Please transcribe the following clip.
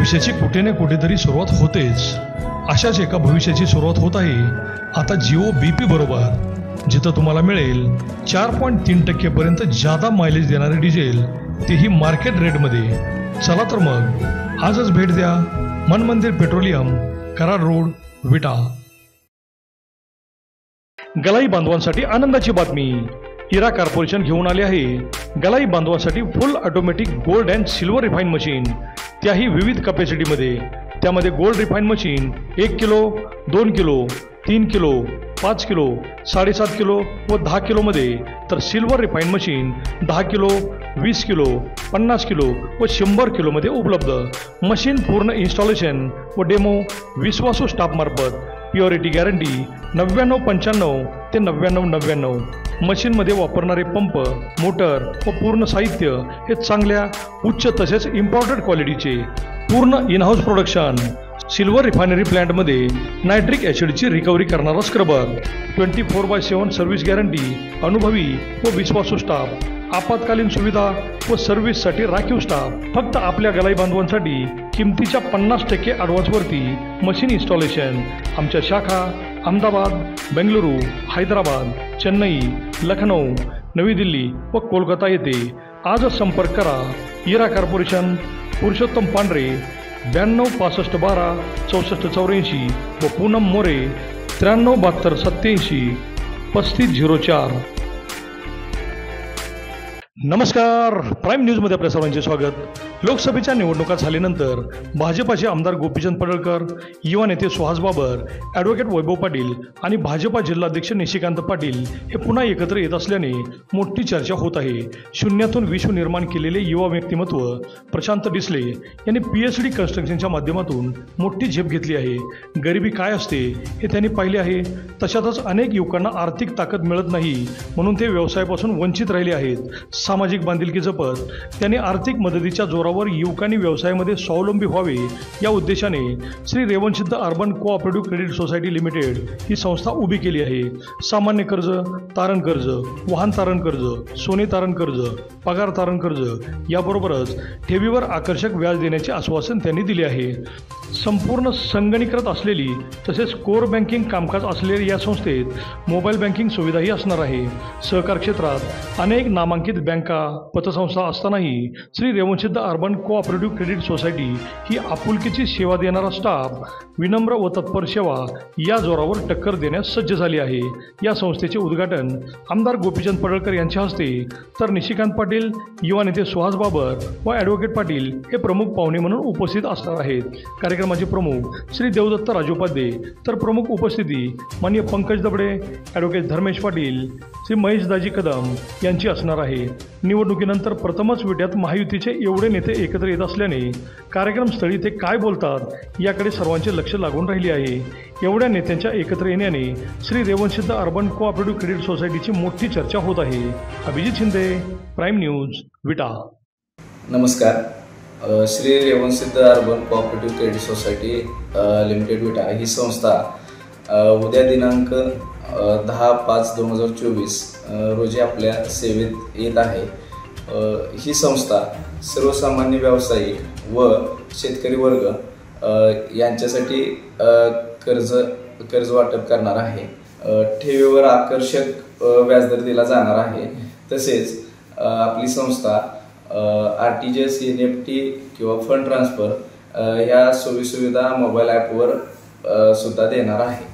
भविष्याची कुठे ना कुठेतरी सुरुवात होतेच। अशाच एका भविष्याची सुरुवात होत आहे आता जिओ BP बरोबर, जिथं तुम्हाला मिळेल 4.3% पर्यंत जादा मायलेज देणारे डिझेल, तेही मार्केट रेटमध्ये। चला तर मग आजच भेट द्या मन मंदिर पेट्रोलियम, कराड रोड, विटा। गलाई बांधवांसाठी आनंदाची बातमी, इरा कॉर्पोरेशन घेऊन आले आहे गलाई बांधवांसाठी full automatic gold and silver refine machine, त्याही विविध कॅपॅसिटीमध्ये। त्यामध्ये gold refine machine 1 kilo, 2 kilo, 3 kilo, 5 kilo, 7.5 kilo व 10 किलोमध्ये, तर silver refine machine 10 kilo, 20 kilo, 50 kilo व 100 किलोमध्ये उपलब्ध। मशीन पूर्ण इन्स्टॉलेशन व डेमो विश्वासू स्टाफमार्फत, प्युरिटी गॅरंटी 9995 ते 9999। मशीनमध्ये वापरणारे पंप, मोटर व पूर्ण साहित्य हे चांगल्या, उच्च तसेच इम्पॉर्टंट क्वालिटीचे। पूर्ण in house production. Silver refinery प्लांटमध्ये नायट्रिक ॲसिडची रिकव्हरी करणारा स्क्रबर, 24/7 सर्व्हिस गॅरंटी, अनुभवी व विश्वासू स्टाफ, आपत्कालीन सुविधा व सर्व्हिससाठी राखीव स्टाफ। फक्त आपल्या गलाई बांधवांसाठी किमतीच्या 50% ॲडव्हान्सवरती मशीन इन्स्टॉलेशन। आमच्या शाखा अहमदाबाद, बेंगलुरू, हैदराबाद, चेन्नई, लखनौ, नवी दिल्ली व कोलकाता येथे। आजच संपर्क करा इरा कॉर्पोरेशन, पुरुषोत्तम पांढरे, 92 65 12 64 84 व पूनम मोरे, 93 72 87 35 04। नमस्कार, प्राईम न्यूजमध्ये आपल्या सर्वांचे स्वागत। लोकसभेच्या निवडणुका झाल्यानंतर भाजपाचे आमदार गोपीचंद पडळकर, युवा नेते सुहास बाबर, ॲडव्होकेट वैभव पाटील आणि भाजपा जिल्हाध्यक्ष निशिकांत पाटील हे पुन्हा एकत्र येत असल्याने मोठी चर्चा होत आहे। शून्यातून विश्व निर्माण केलेले युवा व्यक्तिमत्व प्रशांत डिसले यांनी PhD कन्स्ट्रक्शनच्या माध्यमातून मोठी झेप घेतली आहे। गरिबी काय असते हे त्यांनी पाहिले आहे। तशातच अनेक युवकांना आर्थिक ताकद मिळत नाही म्हणून ते व्यवसायापासून वंचित राहिले आहेत। सामाजिक बांधिलकी जपत त्यांनी आर्थिक मदतीच्या जोरावर युवकांनी व्यवसायामध्ये स्वावलंबी व्हावे या उद्देशाने Shri Revansiddha urban cooperative credit society limited ही संस्था उभी केली आहे। सामान्य कर्ज, तारण कर्ज, वाहन तारण कर्ज, सोने तारण कर्ज, पगार तारण कर्ज याबरोबरच ठेवीवर आकर्षक व्याज देण्याचे आश्वासन त्यांनी दिले आहे। संपूर्ण संगणकीकृत असलेली तसेच कोर बँकिंग कामकाज असलेल्या या संस्थेत मोबाईल बँकिंग सुविधाही असणार आहे। सहकार क्षेत्रात अनेक नामांकित बँका, पतसंस्था असतानाही Shri Revansiddha urban cooperative credit society ही आपुलकीची सेवा देणारा स्टाफ, विनम्र व तत्पर सेवा या जोरावर टक्कर देण्यास सज्ज झाली आहे। या संस्थेचे उद्घाटन आमदार गोपीचंद पडळकर यांच्या हस्ते, तर निशिकांत पाटील, युवा नेते सुहास बाबर व ॲडव्होकेट पाटील हे प्रमुख पाहुणे म्हणून उपस्थित असणार आहेत। कार्यक्रमाचे प्रमुख श्री देवदत्त राजोपाध्ये, तर प्रमुख उपस्थिती माननीय पंकज दबडे, ॲडव्होकेट धर्मेश पाटील, श्री महेशदाजी कदम यांची असणार आहे। निवडणुकीनंतर प्रथमच विट्यात महायुतीचे एवढे नेते एकत्र येत असल्याने कार्यक्रमस्थळी ते काय बोलतात याकडे सर्वांचे लक्ष लागून राहिले आहे। एवढ्या नेत्यांच्या एकत्र येण्याने Shri Revansiddha urban cooperative credit सोसायटीची मोठी चर्चा होत आहे। अभिजित शिंदे, प्राईम न्यूज, विटा। नमस्कार, Shri Revansiddha urban cooperative credit society limited विटा ही संस्था उद्या दिनांक 10/5/2024 रोजी आपल्या सेवेत येत आहे। ही संस्था सर्वसामान्य व्यावसायिक व शेतकरी वर्ग यांच्यासाठी कर्ज वाटप करणार आहे। ठेवीवर आकर्षक व्याजदर दिला जाणार आहे। तसेच आपली संस्था RTGS, NEFT किंवा फंड ट्रान्सफर ह्या सोयीसुविधा मोबाईल ॲपवर सुद्धा देणार आहे।